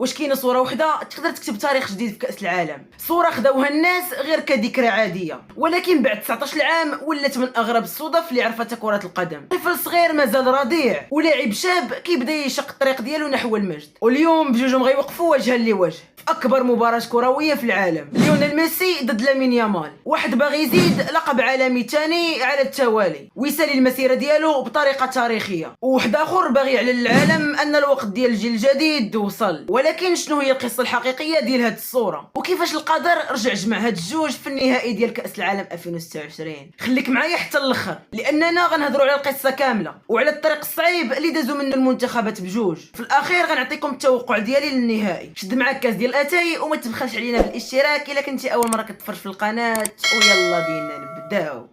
واش كاينه صوره وحده تقدر تكتب تاريخ جديد في كاس العالم؟ صوره خداوها الناس غير كذكرى عاديه، ولكن بعد 19 عام ولات من اغرب الصدف اللي عرفتها كره القدم. طفل صغير مازال رضيع ولاعب شاب كيبدا يشق الطريق ديالو نحو المجد، واليوم بجوجهم غيوقفوا وجها لوجه في اكبر مباراه كرويه في العالم. ليونيل ميسي ضد لامين يامال، واحد باغي يزيد لقب عالمي ثاني على التوالي ويسالي المسيره ديالو بطريقه تاريخيه، وواحد اخر باغي يعلن للعالم ان الوقت ديال الجيل الجديد وصل. ولكن شنو هي القصه الحقيقيه ديال هاد الصوره، وكيفاش القدر رجع جمع هاد الجوج في النهائي ديال كاس العالم 2026؟ خليك معايا حتى الاخر، لاننا غنهضروا على القصه كامله وعلى الطريق الصعيب اللي دازوا منه المنتخبات بجوج. في الاخير غنعطيكم التوقع ديالي للنهائي. شد معاك كاس ديال اتاي وما تبخلش علينا بالاشتراك الا كنتي اول مره كتفرج في القناه، ويلا بينا نبداو.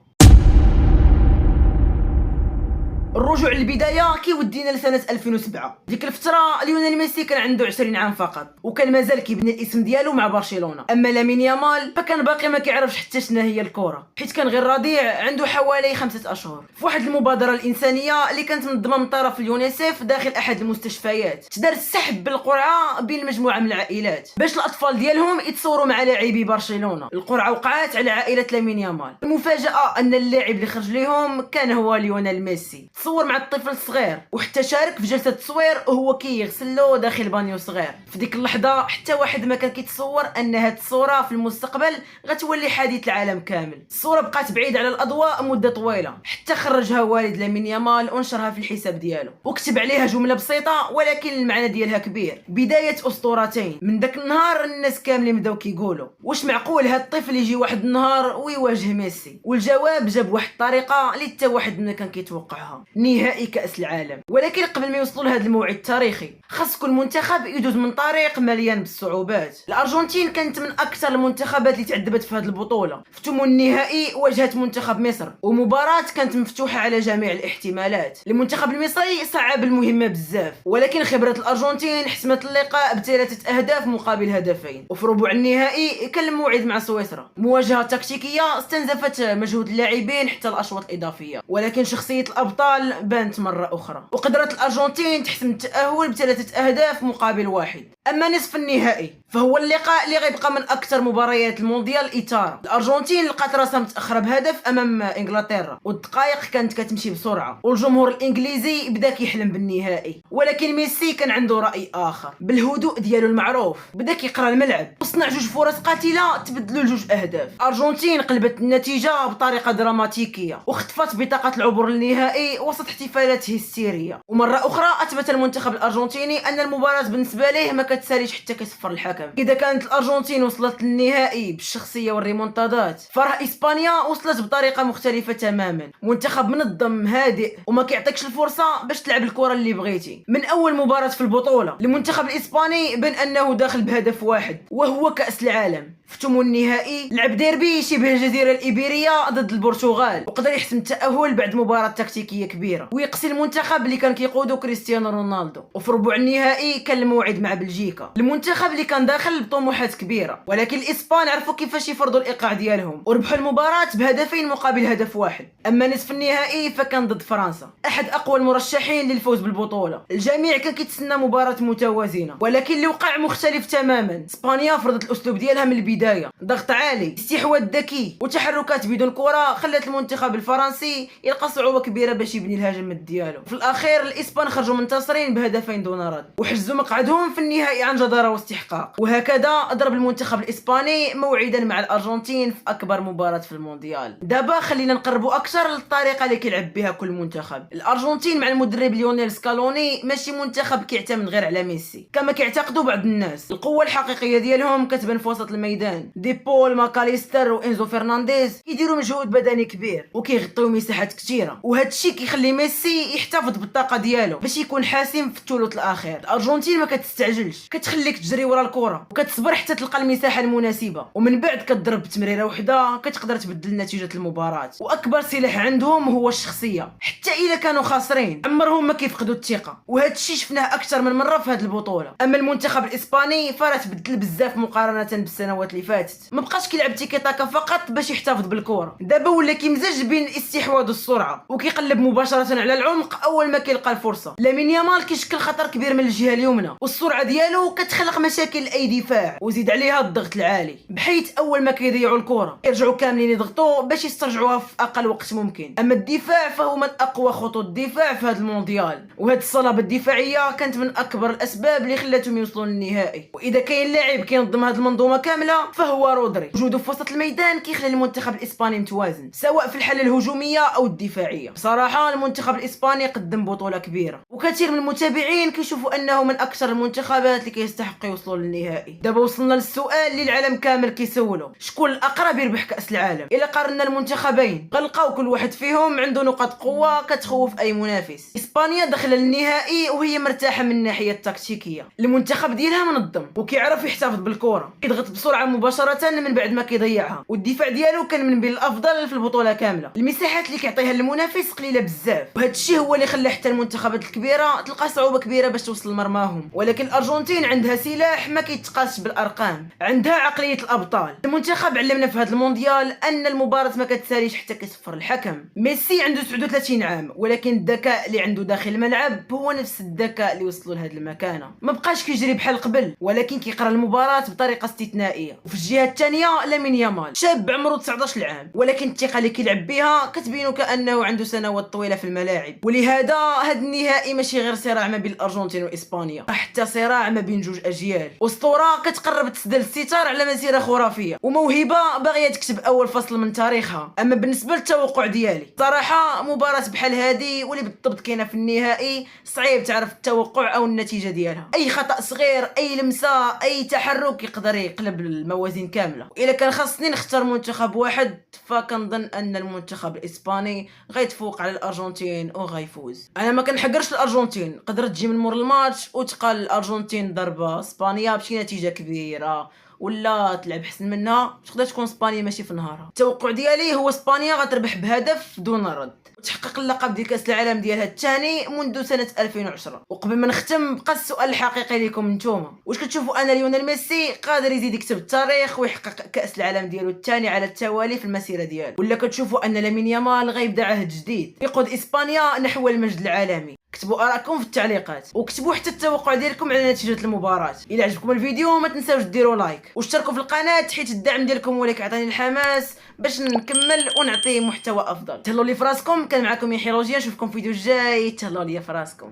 الرجوع للبدايه كيودينا لسنه 2007. ديك الفتره ليونيل ميسي كان عنده 20 عام فقط، وكان مازال كيبني الاسم ديالو مع برشلونه. اما لامين يامال فكان باقي ما كيعرفش حتى شنو هي الكره، حيت كان غير رضيع عنده حوالي 5 اشهر. في واحد المبادره الانسانيه اللي كانت منظمه من طرف اليونيسيف داخل احد المستشفيات، تدار السحب بالقرعه بين مجموعه من العائلات باش الاطفال ديالهم يتصوروا مع لاعبي برشلونه. القرعه وقعت على عائله لامين يامال. المفاجاه ان اللاعب اللي خرج ليهم كان هو ليونيل ميسي. تصور مع الطفل الصغير وحتى شارك في جلسه التصوير وهو كيغسل له داخل بانيو صغير. في ديك اللحظه حتى واحد ما كان كيتصور ان هاد الصوره في المستقبل غتولي حديث العالم كامل. الصوره بقات بعيد على الاضواء مده طويله حتى خرجها والد لامين يامال ونشرها في الحساب ديالو، وكتب عليها جمله بسيطه ولكن المعنى ديالها كبير: بدايه اسطورتين. من داك النهار الناس كاملين بداو كيقولوا واش معقول هاد الطفل يجي واحد النهار ويواجه ميسي؟ والجواب جاب واحد الطريقه اللي حتى واحد ما كان كيتوقعها: نهائي كأس العالم. ولكن قبل ما يوصلوا لهذا الموعد التاريخي خاص كل منتخب يدوز من طريق مليان بالصعوبات. الارجنتين كانت من اكثر المنتخبات اللي تعذبت في هذه البطوله. في ثمن النهائي واجهت منتخب مصر، ومباراه كانت مفتوحه على جميع الاحتمالات. المنتخب المصري صعب المهمه بزاف، ولكن خبره الارجنتين حسمت اللقاء ب3 اهداف مقابل هدفين. وفي ربع النهائي كان الموعد مع سويسرا، مواجهه تكتيكيه استنزفت مجهود اللاعبين حتى الاشواط الاضافيه، ولكن شخصيه الابطال بانت مرة أخرى، وقدرت الأرجنتين تحسم التأهل ب3 أهداف مقابل 1. أما نصف النهائي فهو اللقاء اللي غيبقى من أكثر مباريات المونديال إثارة. الأرجنتين لقات راسها متأخرة بهدف أمام إنجلترا، والدقائق كانت كتمشي بسرعة، والجمهور الإنجليزي بدا كيحلم بالنهائي. ولكن ميسي كان عنده رأي آخر. بالهدوء ديالو المعروف بدا كيقرا الملعب وصنع 2 فرص قاتلة تبدلوا ل2 أهداف. الأرجنتين قلبت النتيجة بطريقة دراماتيكية واختفت بطاقة العبور للنهائي وسط احتفالات هستيرية. ومرة أخرى أثبت المنتخب الأرجنتيني أن المباراة بالنسبة ليه ما كتساليش حتى كيصفر الحكم. إذا كانت الأرجنتين وصلت للنهائي بالشخصية والريمونتادات، فراه إسبانيا وصلت بطريقة مختلفة تماما. منتخب منظم هادئ وما كيعطيكش الفرصة باش تلعب الكرة اللي بغيتي. من أول مباراة في البطولة المنتخب الإسباني بان أنه داخل بهدف واحد وهو كأس العالم. في ثمن النهائي لعب ديربي شبه الجزيرة الإيبيرية ضد البرتغال، وقدر يحسم التأهل بعد مباراة تكتيكية كبيرة ويقصي المنتخب اللي كان كيقودو كريستيانو رونالدو. وفي ربع النهائي كان الموعد مع بلجيكا، المنتخب اللي كان داخل بطموحات كبيرة، ولكن الإسبان عرفوا كيفاش يفرضوا الإيقاع ديالهم وربحوا المباراة بهدفين مقابل هدف واحد. أما نصف النهائي فكان ضد فرنسا، أحد أقوى المرشحين للفوز بالبطولة. الجميع كان كيتسنى مباراة متوازنة، ولكن اللي وقع مختلف تماما. اسبانيا فرضت الأسلوب ديالها من البداية، ضغط عالي، استحواذ ذكي وتحركات بدون كرة خلت المنتخب الفرنسي يلقى صعوبة كبيرة باش يبني الهجمة ديالو. في الأخير الإسبان خرجوا منتصرين بهدفين دون رد وحجزوا مقعدهم في النهائي عن جدارة واستحقاق. وهكذا ضرب المنتخب الإسباني موعدا مع الأرجنتين في أكبر مباراة في المونديال. دابا خلينا نقربوا أكثر للطريقة اللي كيلعب بها كل منتخب. الأرجنتين مع المدرب ليونيل سكالوني ماشي منتخب كيعتمد غير على ميسي كما كيعتقدوا بعض الناس. القوة الحقيقية ديالهم كتبان في وسط الميدان. دي بول، ماكاليستر وإنزو فرنانديز كيديروا مجهود بدني كبير وكيغطيو مساحات كثيرة، وهذا الشيء كيخلي ميسي يحتفظ بالطاقة ديالو باش يكون حاسم في الثلث الأخير. الأرجنتين ما كتستعجلش، كتخليك تجري ورا الكرة وكتصبر حتى تلقى المساحة المناسبة، ومن بعد كتضرب بتمريرة وحدة كتقدر تبدل نتيجة المباراة. وأكبر سلاح عندهم هو الشخصية، حتى إذا كانوا خاسرين عمرهم ما كيفقدوا الثقة، وهذا الشيء شفناه أكثر من مرة في هذه البطولة. أما المنتخب الإسباني فراه تبدل بزاف مقارنة بالسنوات اللي فاتت، ما بقاش كيلعب تيكي تاكا فقط باش يحتفظ بالكره. دابا ولا كيمزج بين الاستحواذ والسرعه وكيقلب مباشره مباشره على العمق اول ما كيلقى الفرصه. لامين يامال كيشكل خطر كبير من الجهه اليمنى، والسرعه ديالو كتخلق مشاكل لاي دفاع، وزيد عليها الضغط العالي، بحيث اول ما كيضيعوا الكره يرجعوا كاملين يضغطوا باش يسترجعوها في اقل وقت ممكن. اما الدفاع فهو من اقوى خطوط الدفاع في هذا المونديال، وهذه الصلابه الدفاعيه كانت من اكبر الاسباب اللي خلاتهم يوصلوا للنهائي. واذا كاين لاعب كينظم هذه المنظومه كامله فهو رودري. وجوده في وسط الميدان كيخلي المنتخب الاسباني متوازن سواء في الحاله الهجوميه او الدفاعيه. بصراحه المنتخب الاسباني قدم بطوله كبيره، وكثير من المتابعين كيشوفوا انه من اكثر المنتخبات اللي كيستحقوا يوصلوا للنهائي. دابا وصلنا للسؤال اللي العالم كامل كيسولو: شكون الاقرب يربح كاس العالم؟ الا قارنا المنتخبين غنلقاو كل واحد فيهم عنده نقاط قوه كتخوف اي منافس. اسبانيا داخله للنهائي وهي مرتاحه من الناحيه التكتيكيه، المنتخب ديالها منظم وكيعرف يحتفظ بالكره، كيضغط بسرعه مباشره من بعد ما كيضيعها، والدفاع ديالو كان من بين الافضل في البطوله كامله. المساحات اللي كيعطيها للمنافس قليله بزاف، وهذا الشيء هو اللي خلى حتى المنتخبات الكبيره تلقى صعوبه كبيره باش توصل لمرماهم. ولكن الارجنتين عندها سلاح ما كيتقاسش بالارقام، عندها عقليه الابطال. المنتخب علمنا في هذا المونديال ان المباراه ما كتساليش حتى كيصفر الحكم. ميسي عنده 39 عام، ولكن الذكاء اللي عنده داخل الملعب هو نفس الذكاء اللي وصلوا لهذه المكانه. ما بقاش كيجري بحال قبل، ولكن كيقرا المباراه بطريقه استثنائيه. وفي الجهه الثانيه لامين يامال شاب عمره 19 عام، ولكن الثقه اللي كيلعب بها كتبينو كانه عنده سنوات طويله في الملاعب. ولهذا هذا النهائي ماشي غير صراع ما بين الارجنتين واسبانيا، حتى صراع ما بين جوج اجيال. اسطوره كتقرب تسدل الستار على مسيره خرافيه، وموهبه باغيه تكتب اول فصل من تاريخها. اما بالنسبه للتوقع ديالي صراحه مباراه بحال هذه واللي بالضبط كاينه في النهائي صعيب تعرف التوقع او النتيجه ديالها. اي خطا صغير، اي لمسه، اي تحرك يقدر يقلب الموازين كامله. واذا كان خاصني نختار منتخب واحد فكنظن ان المنتخب الاسباني غيتفوق على الارجنتين وغيفوز. انا ما كنحقرش الارجنتين، قدرت تجي من مور الماتش وتقال الارجنتين ضربه اسبانيا بشي نتيجه كبيره ولا تلعب حسن منها، تقدر تكون اسبانيا ماشي في نهارها. التوقع ديالي هو اسبانيا غتربح بهدف دون رد وتحقق اللقب ديال كاس العالم ديالها الثاني منذ سنه 2010. وقبل ما نختم بقى السؤال الحقيقي لكم نتوما: واش كتشوفوا ان ليونيل ميسي قادر يزيد يكتب التاريخ ويحقق كاس العالم ديالو الثاني على التوالي في المسيره ديالو، ولا كتشوفوا ان لامين يامال غيبدا عهد جديد يقود اسبانيا نحو المجد العالمي؟ كتبوا آراءكم في التعليقات، وكتبوا حتى التوقع ديالكم على نتيجة المباراة. إلا عجبكم الفيديو ما تنساوش ديروا لايك واشتركوا في القناة، حيت الدعم ديالكم هو اللي كيعطيني الحماس باش نكمل ونعطي محتوى أفضل. تهلاو لي فراسكم، كان معكم يحيى روجيه، نشوفكم في فيديو جاي. تهلاو لي فراسكم.